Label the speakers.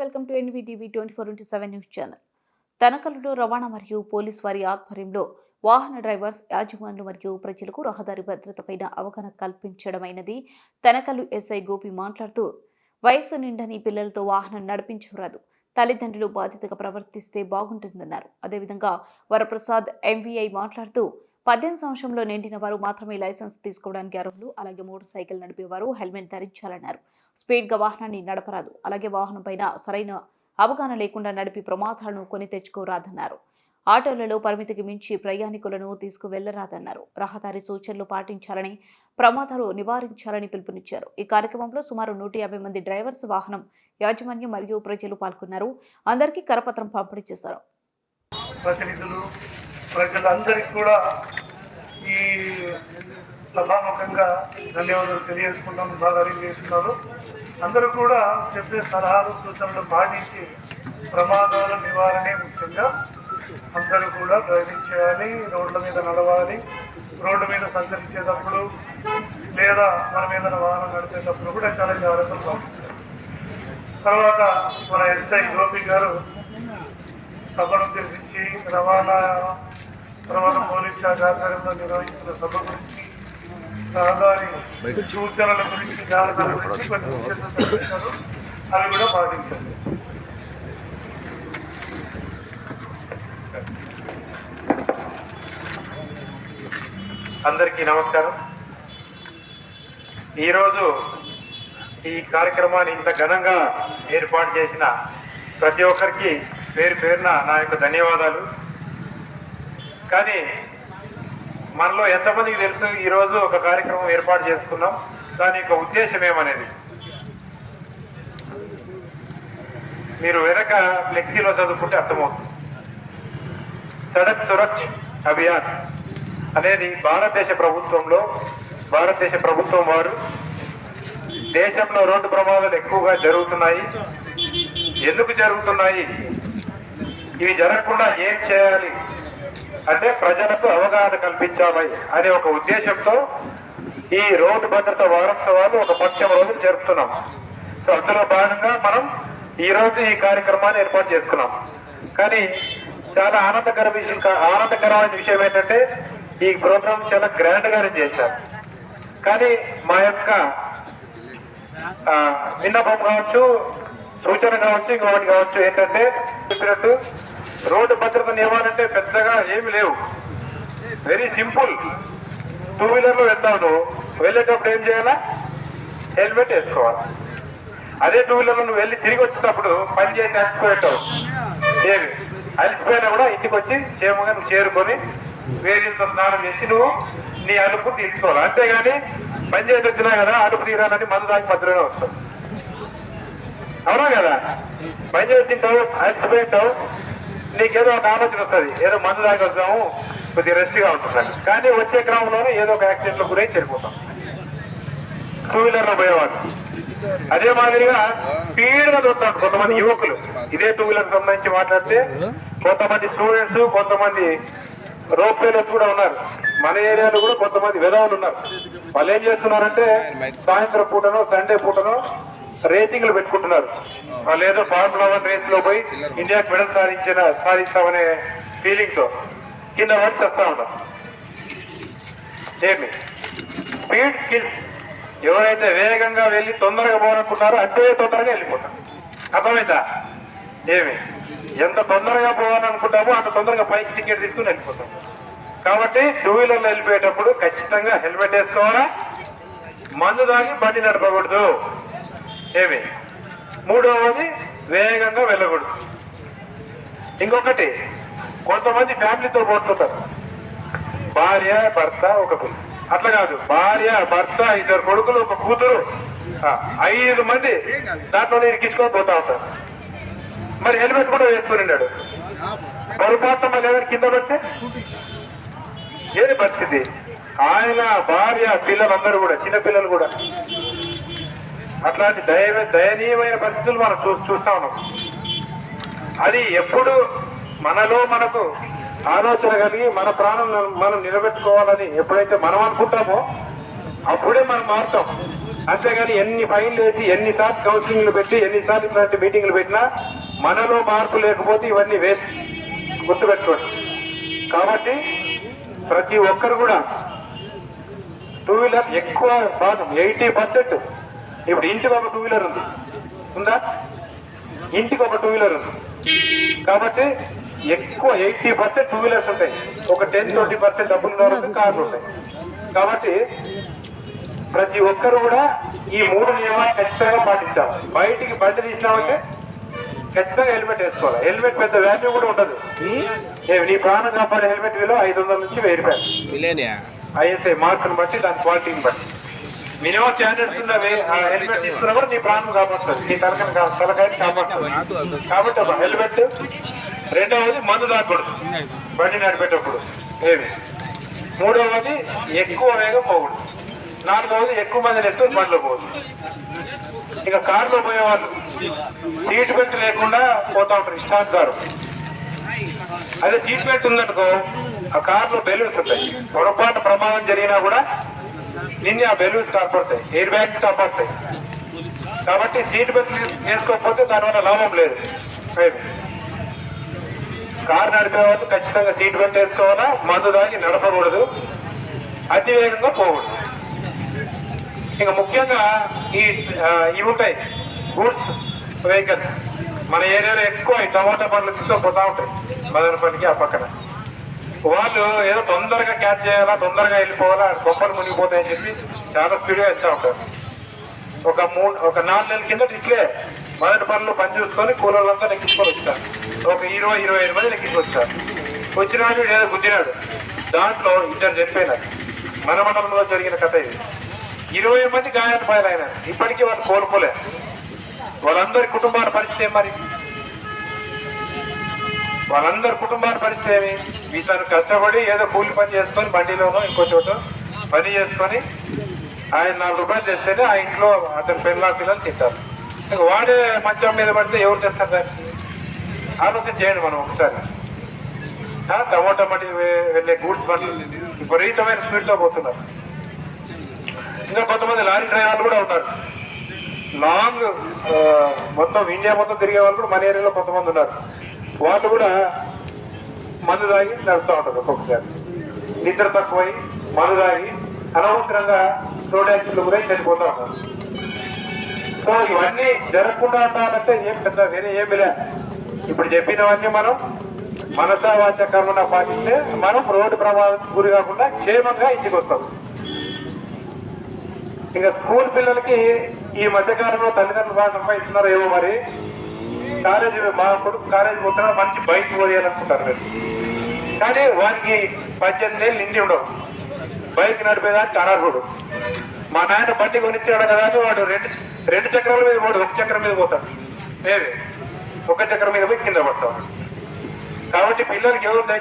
Speaker 1: Welcome to NVTV 24/7 news channel. తనకలులో రవాణా మరియు పోలీసు వారి ఆధ్వర్యంలో వాహన డ్రైవర్స్, యాజమాన్యులు మరియు ప్రజలకు రహదారి భద్రతపై అవగాహన కల్పించడమైనది. తనకలు ఎస్ఐ గోపి మాట్లాడుతూ, వయసు నిండని పిల్లలతో వాహనం నడిపించరాదు, తల్లిదండ్రులు బాధ్యతగా ప్రవర్తిస్తే బాగుంటుందన్నారు. అదేవిధంగా వరప్రసాద్ ఎంవీఐ మాట్లాడుతూ, 18 సంవత్సరంలో నిండిన వారు మాత్రమే లైసెన్స్ తీసుకోవడానికి అర్హులు. అలాగే మోటార్ సైకిల్ నడిపేవారు హెల్మెట్ ధరించాలన్నారు. స్పీడ్గా వాహనాన్ని నడపరాదు. అలాగే వాహనం పైన సరైన అవగాహన లేకుండా నడిపి ప్రమాదాలను కొని తెచ్చుకోరాదన్నారు. ఆటోలలో పరిమితికి మించి ప్రయాణికులను తీసుకువెళ్లరాదన్నారు. రహదారి సూచనలు పాటించాలని, ప్రమాదాలు నివారించాలని పిలుపునిచ్చారు. ఈ కార్యక్రమంలో సుమారు 150 మంది డ్రైవర్స్, వాహనం యాజమాన్యం మరియు ప్రజలు పాల్గొన్నారు. అందరికీ కరపత్రం పంపిణీ చేశారు.
Speaker 2: ప్రజలందరికీ కూడా ఈ సభాముఖంగా ధన్యవాదాలు తెలియజేసుకుంటాం. బాగా అరేంజ్ చేస్తున్నారు. అందరూ కూడా చెప్పే సలహాలు, సూచనలు పాటించి ప్రమాదాల నివారణే ముఖ్యంగా అందరూ కూడా డ్రైవింగ్ చేయాలి, రోడ్ల మీద నడవాలి, రోడ్డు మీద సంచరించేటప్పుడు లేదా మనం ఏదైనా వాహనం నడిపేటప్పుడు కూడా చాలా జాగ్రత్తలు పాటించాలి. తర్వాత మన ఎస్ఐ గోపి గారు సభను ఉద్దేశించి రవాణా పోలీస్ శాఖ ఆధ్వర్యంలో నిర్వహించిన సభ గురించి, రహదారి సూచనల గురించి, జాగ్రత్తల గురించి కొన్ని సూచనలు తెలిపించారు. అవి కూడా పాటించండి.
Speaker 3: అందరికీ నమస్కారం. ఈరోజు ఈ కార్యక్రమాన్ని ఇంత ఘనంగా ఏర్పాటు చేసిన ప్రతి ఒక్కరికి పేరు పేరున నా యొక్క ధన్యవాదాలు. కానీ మనలో ఎంతమందికి తెలుసు ఈరోజు ఒక కార్యక్రమం ఏర్పాటు చేసుకున్నాం, దాని యొక్క ఉద్దేశం ఏమనేది? మీరు వెనక ఫ్లెక్సీలో చదువుకుంటే అర్థమవుతుంది. సడక్ సురక్ష అభియాన్ అనేది భారతదేశ ప్రభుత్వం వారు దేశంలో రోడ్డు ప్రమాదాలు ఎక్కువగా జరుగుతున్నాయి, ఎందుకు జరుగుతున్నాయి, ఇవి జరగకుండా ఏం చేయాలి అంటే ప్రజలకు అవగాహన కల్పించాలి అనే ఒక ఉద్దేశంతో ఈ రోడ్డు భద్రత వారోత్సవాలు ఒక 10 రోజులు జరుపుతున్నాం. సో అందులో భాగంగా మనం ఈరోజు ఈ కార్యక్రమాన్ని ఏర్పాటు చేసుకున్నాం. కానీ చాలా ఆనందకరమైన విషయం ఏంటంటే ఈ ప్రోగ్రాం చాలా గ్రాండ్గానే చేశారు. కానీ మా యొక్క విన్నపం కావచ్చు, సూచన కావచ్చు, ఇంకొకటి కావచ్చు ఏంటంటే, చెప్పినట్టు రోడ్డు భద్రత నియమాలంటే పెద్దగా ఏమి లేవు, వెరీ సింపుల్. 2 వీలర్లో వెళ్తావు, నువ్వు వెళ్ళేటప్పుడు ఏం చేయాలా? హెల్మెట్ వేసుకోవాలి. అదే 2 వీలర్లో నువ్వు వెళ్ళి తిరిగి వచ్చేటప్పుడు పని చేసి అలసిపోయేటావు, ఏమి అలసిపోయినా కూడా ఇంటికి వచ్చి క్షేమంగా నువ్వు చేరుకొని వేడితో స్నానం చేసి నువ్వు నీ అలుపు తీర్చుకోవాలి. అంతేగాని పని చేసి వచ్చినా కదా అలుపు తీరాలని మందు దాకి మధ్యలోనే వస్తావు. అవునా కదా? పని చేసింటావు, అలసిపోయింటావు, నీకేదో ఒక ఆలోచన వస్తుంది, ఏదో మందు దాకి వస్తాము, కొద్దిగా రెస్ట్గా ఉంటున్నాను. కానీ వచ్చే క్రమంలోనే ఏదో ఒక యాక్సిడెంట్లో గురై చనిపోతాం 2 వీలర్లో పోయేవాళ్ళు. అదే మాదిరిగా స్పీడ్గా చూస్తాడు కొంతమంది యువకులు. ఇదే 2 వీలర్ సంబంధించి మాట్లాడితే కొంతమంది స్టూడెంట్స్, కొంతమంది రోడ్ ఫెయిలర్స్ కూడా ఉన్నారు. మన ఏరియాలో కూడా కొంతమంది విధవులు ఉన్నారు. వాళ్ళు ఏం చేస్తున్నారంటే సాయంత్రం పూటనో సండే పూటనో రేసింగ్లు పెట్టుకుంటున్నారు. వాళ్ళు ఏదో ఫార్ములా 1 రేస్లో పోయి ఇండియాకి మెడల్ సాధిస్తామనే ఫీలింగ్తో కింద వర్క్స్ వస్తూ ఉంటారు. ఏమి స్పీడ్ కిల్స్. ఎవరైతే వేగంగా వెళ్ళి తొందరగా పోవాలనుకుంటారో అంతే తొందరగా వెళ్ళిపోతారు. అర్థమైందా? ఏమి ఎంత తొందరగా పోవాలనుకుంటామో అంత తొందరగా పైకి టికెట్ తీసుకుని వెళ్ళిపోతాం. కాబట్టి 2 వీలర్లో వెళ్ళిపోయేటప్పుడు ఖచ్చితంగా హెల్మెట్ వేసుకోవాలా, మందు దాగి బండి నడపకూడదు. ఏమి 3వది వేగంగా వెళ్ళకూడదు. ఇంకొకటి, కొంతమంది ఫ్యామిలీతో పోతుంటారు, భార్య, భర్త, ఒక పిల్ల. అట్లా కాదు, భార్య, భర్త, 2 కొడుకులు, 1 కూతురు, 5 మంది దాంట్లో ఇరికించుకొని పోతా ఉంటారు. మరి హెల్మెట్ కూడా వేసుకుని ఉన్నాడు, పొరపాటు మళ్ళీ ఏదైనా కింద పడితే ఏది పరిస్థితి? ఆయన, భార్య, పిల్లలందరూ కూడా, చిన్నపిల్లలు కూడా. అట్లాంటి దయనీయమైన పరిస్థితులు మనం చూస్తా ఉన్నాం. అది ఎప్పుడు మనకు ఆలోచన కలిగి మన ప్రాణం మనం నిలబెట్టుకోవాలని ఎప్పుడైతే మనం అనుకుంటామో అప్పుడే మనం మారుతాం. అంతేగాని ఎన్ని ఫైన్లు వేసి ఎన్నిసార్లు కౌన్సిలింగ్లు పెట్టి ఎన్నిసార్లు ఇట్లాంటి మీటింగ్లు పెట్టినా మనలో మార్పు లేకపోతే ఇవన్నీ వేస్ట్, గుర్తుపెట్టుకోండి. కాబట్టి ప్రతి ఒక్కరు కూడా టూ వీలర్ ఎక్కువ భాగం 80%. ఇప్పుడు ఇంటికి ఒక టూ వీలర్ ఉందా? ఇంటికి ఒక టూ వీలర్ ఉంది. కాబట్టి ఎక్కువ 80% టూ వీలర్స్ ఉంటాయి. ఒక 10-20% డబ్బులు కార్లు ఉంటాయి. కాబట్టి ప్రతి ఒక్కరు కూడా ఈ 3 నియమాలు ఖచ్చితంగా పాటించాలి. బయటికి బండి తీసినామంటే ఖచ్చితంగా హెల్మెట్ వేసుకోవాలి. హెల్మెట్ పెద్ద వాల్యూ కూడా ఉండదు. నీ ప్రాణం కాపాడే హెల్మెట్ విలువ 500 నుంచి 1000 రూపాయలు. ఐఎస్ఐ మార్కును బట్టి దాని క్వాలిటీని బట్టి మినిమం స్టాండర్డ్స్ ఉన్నవి. హెల్మెట్ తీసుకున్నా కూడా నీ ప్రాణం కాపాడుతుంది, నీ తలకాయ కాపాడుతుంది. కాబట్టి ఒక హెల్మెట్. రెండవది మందు తాగకూడదు బండి నడిపేటప్పుడు. మూడవది ఎక్కువ వేగం పోకూడదు. నాలుగవది ఎక్కువ మంది వేసుకొని బండిలో పోదు. ఇక కారులో పోయేవాళ్ళు సీట్ బెల్ట్ లేకుండా పోతా ఉంటారు ఇష్టానుసారం. అదే సీట్ బెల్ట్ ఉందనుకో ఆ కారులో బెలూన్స్ ఉంటాయి. పొరపాటు ప్రమాదం జరిగినా కూడా నిన్ను ఆ బెలూన్స్ కాపాడుతాయి, ఎయిర్ బ్యాగ్స్ కాపాడుతాయి. కాబట్టి సీట్ బెల్ట్ వేసుకోకపోతే దానివల్ల లాభం లేదు. కారు నడిపే వాళ్ళు ఖచ్చితంగా సీట్ బెల్ట్ వేసుకోవాలా, మందు తాగి నడపకూడదు, అతి వేగంగా పోకూడదు. ఇంకా ముఖ్యంగా ఇవి ఉంటాయి గూడ్స్ వెహికల్స్. మన ఏరియాలో ఎక్కువ ఈ టమాటా పండ్లు తీసుకొని పోతా ఉంటాయి మదనపల్లికి ఆ పక్కన. వాళ్ళు ఏదో తొందరగా క్యాచ్ చేయాలా, తొందరగా వెళ్ళిపోవాలా, గొప్పలు మునిగిపోతాయని చెప్పి చాలా స్పీడ్గా వెళ్తూ ఉంటారు. ఒక 4 నెలల కింద ఇట్లే మదనపల్లిలో పని చూసుకొని కూలీలంతా లెక్కించుకొని వచ్చారు. ఒక 20-25 మంది లెక్కించుకొని వచ్చారు. వచ్చినాడు ఏదో గుద్దినాడు, దాంట్లో 2 చనిపోయినారు. మన మండలంలో జరిగిన కథ ఇది. 20 మంది గాయాలు పాలైన, ఇప్పటికీ వాళ్ళు కోలుకోలే. వాళ్ళందరి కుటుంబాల పరిస్థితి మరి, వాళ్ళందరి కుటుంబాల పరిస్థితి ఏమి? ఇతను కష్టపడి ఏదో కూలి పని చేసుకొని బండిలోనో ఇంకో చోట పని చేసుకొని ఆయన 4 రూపాయలు తెస్తేనే ఆ ఇంట్లో అతని పిల్లలు తింటారు. ఇంకా వాడే మంచం మీద పడితే ఎవరు తెస్తారు దానికి? ఆలోచన చేయండి మనం ఒకసారి. టమోటా బండి వెళ్ళే గూడ్స్ బండ్లు విపరీతమైన స్పీడ్తో పోతున్నారు. ఇంకా కొంతమంది లారీ డ్రైవర్లు కూడా ఉన్నారు. లాంగ్ మొత్తం ఇండియా మొత్తం తిరిగే వాళ్ళు కూడా మన ఏరియాలో కొంతమంది ఉన్నారు. వాళ్ళు కూడా మందు తాగి నడుస్తూ ఉంటారు. ఒక్కొక్కసారి నిద్ర తక్కువై మందు తాగి అనవసరంగా రోడ్ యాక్సిడెంట్లు కూడా చనిపోతూ ఉంటారు. సో ఇవన్నీ జరగకుండా ఉండాలంటే ఏం పెద్ద వేరే ఏమి లే. ఇప్పుడు చెప్పినవన్నీ మనం మనసా వాచ కర్మన పాటిస్తే మనం రోడ్డు ప్రమాదానికి గురి కాకుండా క్షేమంగా ఇంటికి వస్తాం. ఇంకా స్కూల్ పిల్లలకి ఈ మధ్యకాలంలో తల్లిదండ్రులు బాగా సంపాదిస్తున్నారో ఏమో మరి. మా కొడుకు కాలేజీ పోతున్నా మంచి బైక్ పోయాలనుకుంటారు మీరు, కానీ వారికి 18 ఏళ్ళు నిండి ఉండవు. బైక్ నడిపేదానికి అనర్హుడు. మా నాయన బండి కొనిచ్చాడు కదా అని వాడు రెండు చక్రాల మీద పోడు, ఒక చక్రం మీద పోతాడు. ఒక చక్రం మీద పోయి కింద పడతాడు. కాబట్టి పిల్లలకి ఎవరు దయచేసి